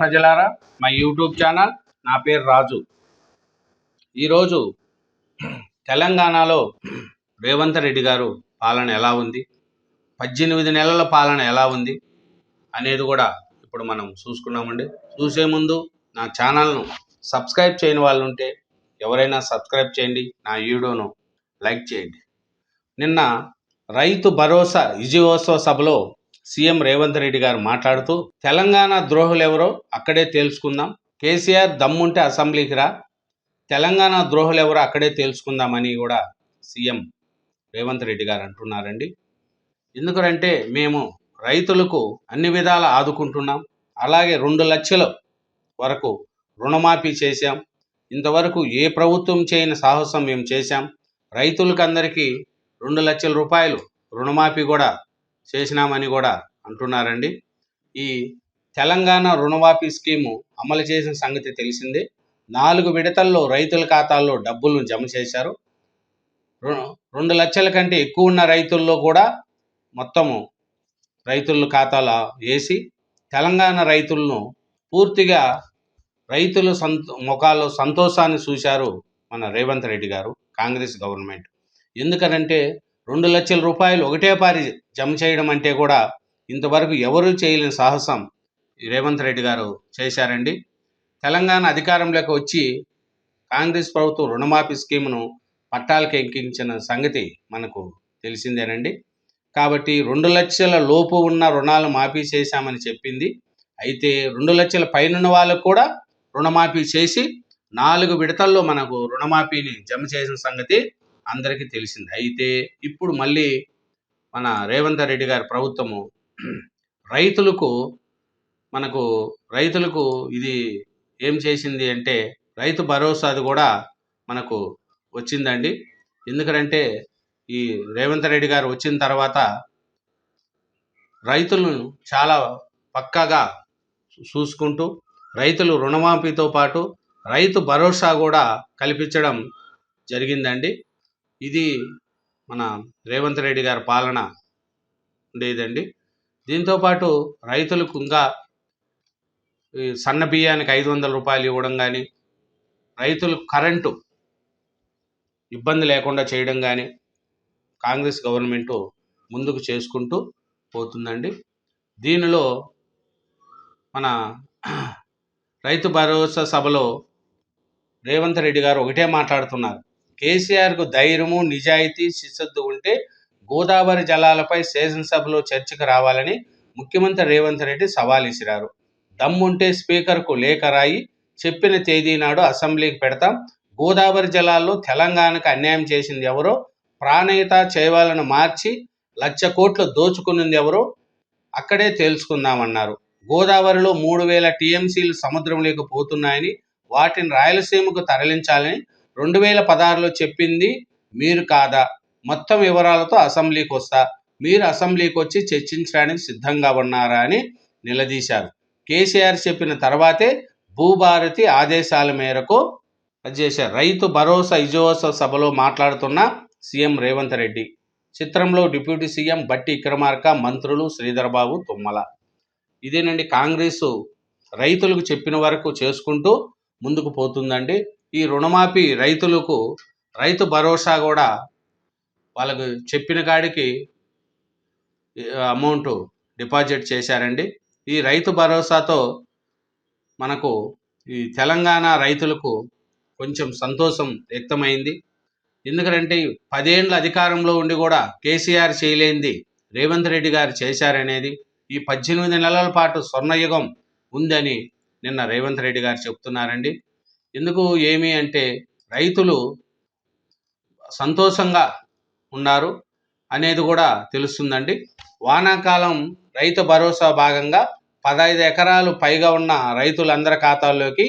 ప్రజలారా, మా YouTube channel, నా పేరు రాజు. ఈరోజు తెలంగాణలో రేవంత్ రెడ్డి గారు పాలన ఎలా ఉంది, 18 నెలల పాలన ఎలా ఉంది అనేది కూడా ఇప్పుడు మనం చూసుకున్నామండి. చూసే ముందు నా ఛానల్ను సబ్స్క్రైబ్ చేయని వాళ్ళు ఉంటే ఎవరైనా సబ్స్క్రైబ్ చేయండి, నా వీడియోను లైక్ చేయండి. నిన్న రైతు భరోసా విజయోత్సవ సభలో సీఎం రేవంత్ రెడ్డి గారు మాట్లాడుతూ, తెలంగాణ ద్రోహులు ఎవరో అక్కడే తేల్చుకుందాం, కేసీఆర్ దమ్ముంటే అసెంబ్లీకి రా, తెలంగాణ ద్రోహులు ఎవరో అక్కడే తేల్చుకుందామని కూడా సీఎం రేవంత్ రెడ్డి గారు అంటున్నారండి. ఎందుకంటే మేము రైతులకు అన్ని విధాలా ఆదుకుంటున్నాం, అలాగే 2 లక్షల వరకు రుణమాఫీ చేశాం, ఇంతవరకు ఏ ప్రభుత్వం చేయని సాహసం మేము చేశాం, రైతులకు అందరికీ 2 లక్షల రూపాయలు రుణమాఫీ కూడా చేసినామని కూడా అంటున్నారండి. ఈ తెలంగాణ రుణమాఫీ స్కీము అమలు చేసిన సంగతి తెలిసిందే. 4 విడతల్లో రైతుల ఖాతాల్లో డబ్బులను జమ చేశారు. 2 లక్షల కంటే ఎక్కువ ఉన్న రైతుల్లో కూడా మొత్తము రైతుల ఖాతాలో వేసి తెలంగాణ రైతులను పూర్తిగా రైతుల ముఖాల్లో సంతోషాన్ని చూశారు మన రేవంత్ రెడ్డి గారు, కాంగ్రెస్ గవర్నమెంట్. ఎందుకనంటే 2 లక్షల రూపాయలు ఒకటే పారి జమ చేయడం అంటే కూడా ఇంతవరకు ఎవరూ చేయలేని సాహసం రేవంత్ రెడ్డి గారు చేశారండి. తెలంగాణ అధికారంలోకి వచ్చి కాంగ్రెస్ ప్రభుత్వం రుణమాఫీ స్కీమును పట్టాలకు ఎక్కించిన సంగతి మనకు తెలిసిందేనండి. కాబట్టి 2 లక్షల లోపు ఉన్న రుణాలు మాఫీ చేశామని చెప్పింది. అయితే 2 లక్షల పైన వాళ్ళకు కూడా రుణమాఫీ చేసి 4 విడతల్లో మనకు రుణమాఫీని జమ చేసిన సంగతి అందరికీ తెలిసింది. అయితే ఇప్పుడు మళ్ళీ మన రేవంత్ రెడ్డి గారి ప్రభుత్వము రైతులకు ఇది ఏం చేసింది అంటే రైతు భరోసాది కూడా మనకు వచ్చిందండి. ఎందుకంటే ఈ రేవంత్ రెడ్డి గారు వచ్చిన తర్వాత రైతులను చాలా పక్కాగా చూసుకుంటూ రైతులు రుణమాఫీతో పాటు రైతు భరోసా కూడా కల్పించడం జరిగిందండి. ఇది మన రేవంత్ రెడ్డి గారి పాలన ఉండేదండి. దీంతోపాటు రైతులకు ఇంకా సన్న బియ్యానికి 500 రూపాయలు ఇవ్వడం కానీ, రైతులకు కరెంటు ఇబ్బంది లేకుండా చేయడం కానీ కాంగ్రెస్ గవర్నమెంటు ముందుకు చేసుకుంటూ పోతుందండి. దీనిలో మన రైతు భరోసా సభలో రేవంత్ రెడ్డి గారు ఒకటే మాట్లాడుతున్నారు. కేసీఆర్కు ధైర్యము, నిజాయితీ, చిత్తశుద్ధి ఉంటే గోదావరి జలాలపై శాసనసభలో చర్చకు రావాలని ముఖ్యమంత్రి రేవంత్ రెడ్డి సవాల్ విసిరారు. దమ్ముంటే స్పీకర్కు లేఖ రాయి, చెప్పిన తేదీ నాడు అసెంబ్లీకి పెడతాం, గోదావరి జలాల్లో తెలంగాణకు అన్యాయం చేసింది ఎవరో, ప్రాణహిత చేవాలను మార్చి 1,00,000 కోట్లు దోచుకున్నది ఎవరో అక్కడే తేల్చుకుందామన్నారు. గోదావరిలో 3,000 టీఎంసీలు సముద్రంలోకి పోతున్నాయని, వాటిని రాయలసీమకు తరలించాలని 2016లో చెప్పింది మీరు కాదా? మొత్తం వివరాలతో అసెంబ్లీకి వస్తా, మీరు అసెంబ్లీకి వచ్చి చర్చించడానికి సిద్ధంగా ఉన్నారా అని నిలదీశారు. కేసీఆర్ చెప్పిన తర్వాతే భూభారతి ఆదేశాల మేరకు చేశారు. రైతు భరోసా విజయోత్సవ సభలో మాట్లాడుతున్న సీఎం రేవంత్ రెడ్డి. చిత్రంలో డిప్యూటీ సీఎం బట్టి విక్రమార్క, మంత్రులు శ్రీధర్బాబు, తుమ్మల. ఇదేనండి కాంగ్రెసు రైతులకు చెప్పిన వరకు చేసుకుంటూ ముందుకు పోతుందండి. ఈ రుణమాఫీ రైతులకు రైతు భరోసా కూడా వాళ్ళకు చెప్పిన కాడికి అమౌంట్ డిపాజిట్ చేశారండి. ఈ రైతు భరోసాతో మనకు ఈ తెలంగాణ రైతులకు కొంచెం సంతోషం వ్యక్తమైంది. ఎందుకంటే 10 ఏళ్ళ అధికారంలో ఉండి కూడా కేసీఆర్ చేయలేనిది రేవంత్ రెడ్డి గారు చేశారనేది, ఈ 18 నెలల పాటు స్వర్ణయుగం ఉందని నిన్న రేవంత్ రెడ్డి గారు చెప్తున్నారండి. ఎందుకు ఏమి అంటే రైతులు సంతోషంగా ఉన్నారు అనేది కూడా తెలుస్తుందండి. వానాకాలం రైతు భరోసా భాగంగా 15 ఎకరాలు పైగా ఉన్న రైతులందరి ఖాతాల్లోకి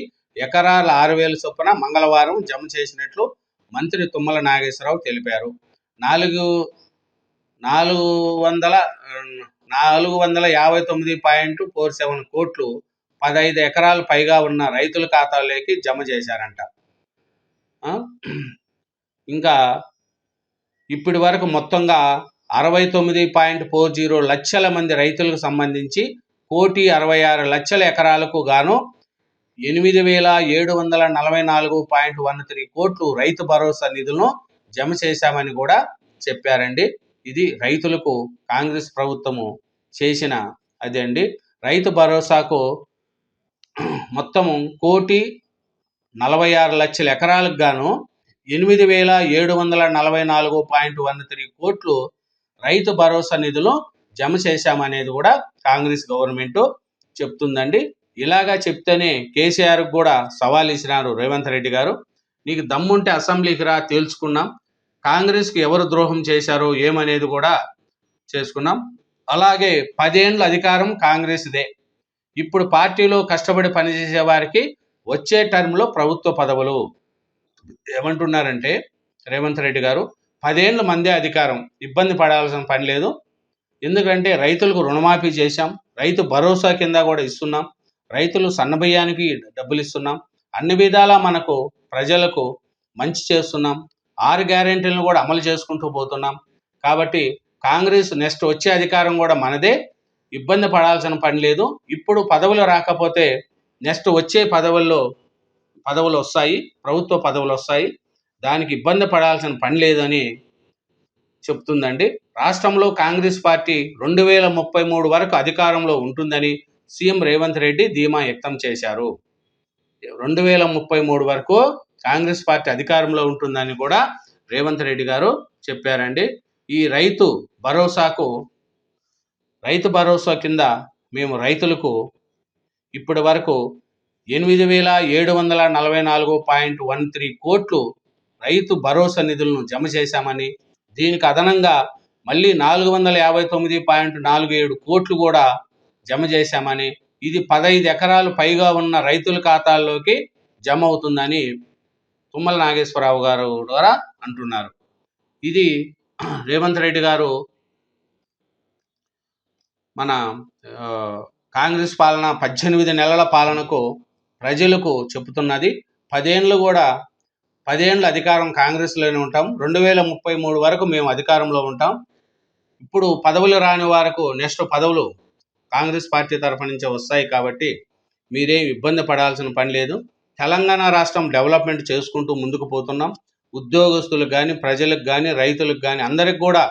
ఎకరాల 6,000 చొప్పున మంగళవారం జమ చేసినట్లు మంత్రి తుమ్మల నాగేశ్వరరావు తెలిపారు. 459.47 కోట్లు 15 ఎకరాలు పైగా ఉన్న రైతుల ఖాతాల్లోకి జమ చేశారంట. ఇంకా ఇప్పటి వరకు మొత్తంగా 69.40 లక్షల మంది రైతులకు సంబంధించి 1,66,00,000 ఎకరాలకు గాను 8,744.13 కోట్లు రైతు భరోసా నిధులను జమ చేశామని కూడా చెప్పారండి. ఇది రైతులకు కాంగ్రెస్ ప్రభుత్వము చేసిన అదే అండి. రైతు భరోసాకు మొత్తము 1,46,00,000 ఎకరాలకు గాను 8,744.13 కోట్లు రైతు భరోసా నిధులు జమ చేశామనేది కూడా కాంగ్రెస్ గవర్నమెంట్ చెప్తుందండి. ఇలాగా చెప్తేనే కేసీఆర్కి కూడా సవాల్ ఇచ్చినారు రేవంత్ రెడ్డి గారు. నీకు దమ్ముంటే అసెంబ్లీకి రా, తేల్చుకున్నాం. కాంగ్రెస్కి ఎవరు ద్రోహం చేశారో ఏమనేది కూడా చేసుకున్నాం. అలాగే 10 ఏళ్ళ అధికారం కాంగ్రెస్దే. ఇప్పుడు పార్టీలో కష్టపడి పనిచేసే వారికి వచ్చే టర్మ్లో ప్రభుత్వ పదవులు. ఏమంటున్నారంటే రేవంత్ రెడ్డి గారు, 10 ఏళ్ళు మందే అధికారం, ఇబ్బంది పడాల్సిన పని లేదు. ఎందుకంటే రైతులకు రుణమాఫీ చేశాం, రైతు భరోసా కింద కూడా ఇస్తున్నాం, రైతులు సన్నబియ్యానికి డబ్బులు ఇస్తున్నాం, అన్ని విధాలా మనకు ప్రజలకు మంచి చేస్తున్నాం, 6 గ్యారెంటీలను కూడా అమలు చేసుకుంటూ పోతున్నాం. కాబట్టి కాంగ్రెస్ నెక్స్ట్ వచ్చే అధికారం కూడా మనదే, ఇబ్బంది పడాల్సిన పని లేదు. ఇప్పుడు పదవులు రాకపోతే నెక్స్ట్ వచ్చే పదవులు వస్తాయి, ప్రభుత్వ పదవులు వస్తాయి, దానికి ఇబ్బంది పడాల్సిన పని లేదని చెప్తుందండి. రాష్ట్రంలో కాంగ్రెస్ పార్టీ 2033 వరకు అధికారంలో ఉంటుందని సీఎం రేవంత్ రెడ్డి ధీమా వ్యక్తం చేశారు. 2033 వరకు కాంగ్రెస్ పార్టీ అధికారంలో ఉంటుందని కూడా రేవంత్ రెడ్డి గారు చెప్పారండి. ఈ రైతు భరోసా కింద మేము రైతులకు ఇప్పటి వరకు 8,744.13 కోట్లు రైతు భరోసా నిధులను జమ చేశామని, దీనికి అదనంగా మళ్ళీ 459.47 కోట్లు కూడా జమ చేశామని, ఇది 15 ఎకరాలు పైగా ఉన్న రైతుల ఖాతాల్లోకి జమ అవుతుందని తుమ్మల నాగేశ్వరరావు గారు ద్వారా అంటున్నారు. ఇది రేవంత్ రెడ్డి గారు మన కాంగ్రెస్ పాలన 18 నెలల పాలనకు ప్రజలకు చెబుతున్నది. 10 ఏళ్ళు అధికారం కాంగ్రెస్లోనే ఉంటాం, 2033 వరకు మేము అధికారంలో ఉంటాం. ఇప్పుడు పదవులు రాని వారికి నెక్స్ట్ పదవులు కాంగ్రెస్ పార్టీ తరఫు నుంచి వస్తాయి. కాబట్టి మీరేం ఇబ్బంది పడాల్సిన పని లేదు. తెలంగాణ రాష్ట్రం డెవలప్మెంట్ చేసుకుంటూ ముందుకు పోతున్నాం. ఉద్యోగస్తులకు కానీ, ప్రజలకు కానీ, రైతులకు కానీ అందరికి కూడా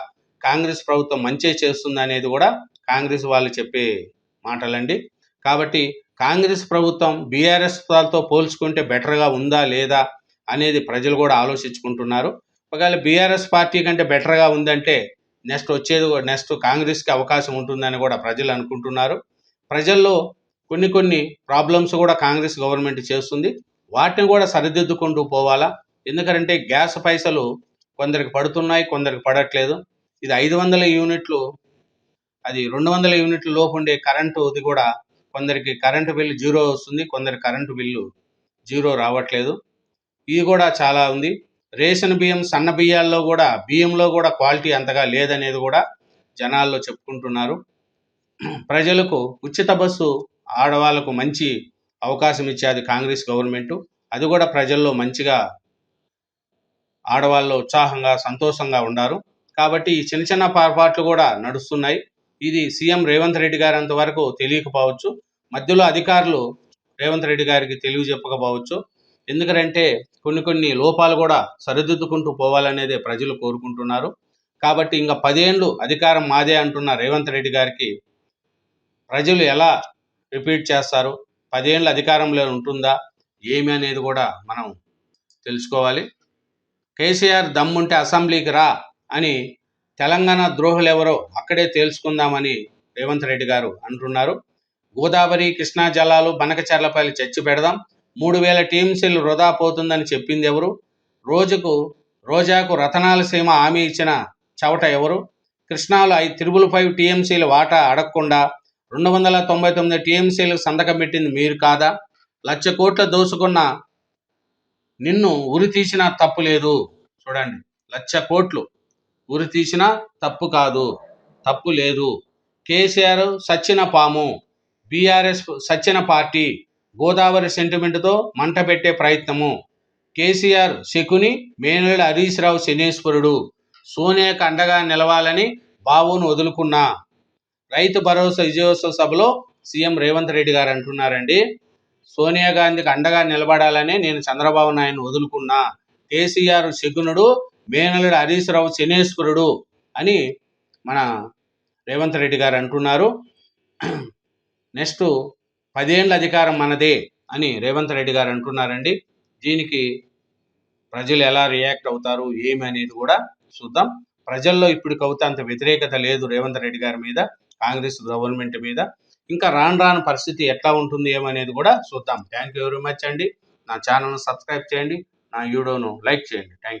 కాంగ్రెస్ ప్రభుత్వం మంచి చేస్తుంది అనేది కూడా కాంగ్రెస్ వాళ్ళు చెప్పే మాటలండి. కాబట్టి కాంగ్రెస్ ప్రభుత్వం బీఆర్ఎస్తో పోల్చుకుంటే బెటర్గా ఉందా లేదా అనేది ప్రజలు కూడా ఆలోచించుకుంటున్నారు. ఒకవేళ బీఆర్ఎస్ పార్టీ కంటే బెటర్గా ఉందంటే నెక్స్ట్ కాంగ్రెస్కి అవకాశం ఉంటుందని కూడా ప్రజలు అనుకుంటున్నారు. ప్రజల్లో కొన్ని ప్రాబ్లమ్స్ కూడా కాంగ్రెస్ గవర్నమెంట్ చేస్తుంది, వాటిని కూడా సరిదిద్దుకుంటూ పోవాలా. ఎందుకంటే గ్యాస్ పైసలు కొందరికి పడుతున్నాయి, కొందరికి పడట్లేదు. ఇది 500 యూనిట్లు, అది 200 యూనిట్ల లోపు ఉండే కరెంటుది కూడా కొందరికి కరెంటు బిల్లు 0 వస్తుంది, కొందరికి కరెంటు బిల్లు 0 రావట్లేదు. ఇది కూడా చాలా ఉంది. రేషన్ బియ్యం, సన్న బియ్యంలో కూడా క్వాలిటీ అంతగా లేదనేది కూడా జనాల్లో చెప్పుకుంటున్నారు. ప్రజలకు ఉచిత బస్సు ఆడవాళ్ళకు మంచి అవకాశం ఇచ్చేది కాంగ్రెస్ గవర్నమెంట్. అది కూడా ప్రజల్లో మంచిగా ఆడవాళ్ళు ఉత్సాహంగా సంతోషంగా ఉన్నారు. కాబట్టి ఈ చిన్న పొరపాట్లు కూడా నడుస్తున్నాయి. ఇది సీఎం రేవంత్ రెడ్డి గారు అంతవరకు తెలియకపోవచ్చు, మధ్యలో అధికారులు రేవంత్ రెడ్డి గారికి తెలియజెప్పకపోవచ్చు. ఎందుకంటే కొన్ని లోపాలు కూడా సరిదిద్దుకుంటూ పోవాలనేదే ప్రజలు కోరుకుంటున్నారు. కాబట్టి ఇంకా 10 ఏళ్ళు అధికారం మాదే అంటున్న రేవంత్ రెడ్డి గారికి ప్రజలు ఎలా రిపీట్ చేస్తారు, 10 ఏళ్ళు అధికారంలో ఉంటుందా ఏమి అనేది కూడా మనం తెలుసుకోవాలి. కేసీఆర్ దమ్ముంటే అసెంబ్లీకి రా అని తెలంగాణ ద్రోహులు ఎవరో అక్కడే తేల్చుకుందామని రేవంత్ రెడ్డి గారు అంటున్నారు. గోదావరి, కృష్ణా జలాలు, బనకచెర్లపల్లి చర్చి పెడదాం, 3000 టీఎంసీలు వృధా పోతుందని చెప్పింది ఎవరు? రోజాకు రతనాల సీమ హామీ ఇచ్చిన చవట ఎవరు? కృష్ణాలో 5 టీఎంసీల వాటా అడగకుండా 299 టీఎంసీలకు సంతకం పెట్టింది మీరు కాదా? 1,00,000 కోట్ల దోసుకున్న నిన్ను ఉరి తీసినా తప్పు లేదు. చూడండి, 1,00,000 కోట్లు ఉరి తీసినా తప్పు లేదు. కేసీఆర్ సచ్చిన పాము, బీఆర్ఎస్ సచ్చిన పార్టీ, గోదావరి సెంటిమెంట్తో మంట పెట్టే ప్రయత్నము. కేసీఆర్ శకుని, మేనేడు హరీష్ రావు శనేశ్వరుడు, సోనియాకు అండగా నిలవాలని బాబును వదులుకున్నా. రైతు భరోసా విజయోత్సవ సభలో సీఎం రేవంత్ రెడ్డి గారు అంటున్నారండి, సోనియా గాంధీకి అండగా నిలబడాలని నేను చంద్రబాబు నాయుడు వదులుకున్నా, కేసీఆర్ శకునుడు, మేనలుడు హరీష్ రావు శనేశ్వరుడు అని మన రేవంత్ రెడ్డి గారు అంటున్నారు. నెక్స్ట్ 10 ఏళ్ళ అధికారం మనదే అని రేవంత్ రెడ్డి గారు అంటున్నారండి. దీనికి ప్రజలు ఎలా రియాక్ట్ అవుతారు ఏమి అనేది కూడా చూద్దాం. ప్రజల్లో ఇప్పటికవుతే అంత వ్యతిరేకత లేదు రేవంత్ రెడ్డి గారి మీద, కాంగ్రెస్ గవర్నమెంట్ మీద. ఇంకా రాను పరిస్థితి ఎట్లా ఉంటుంది ఏమనేది కూడా చూద్దాం. థ్యాంక్ యూ వెరీ మచ్ అండి. నా ఛానల్ను సబ్స్క్రైబ్ చేయండి, నా వీడియోను లైక్ చేయండి. Thank you.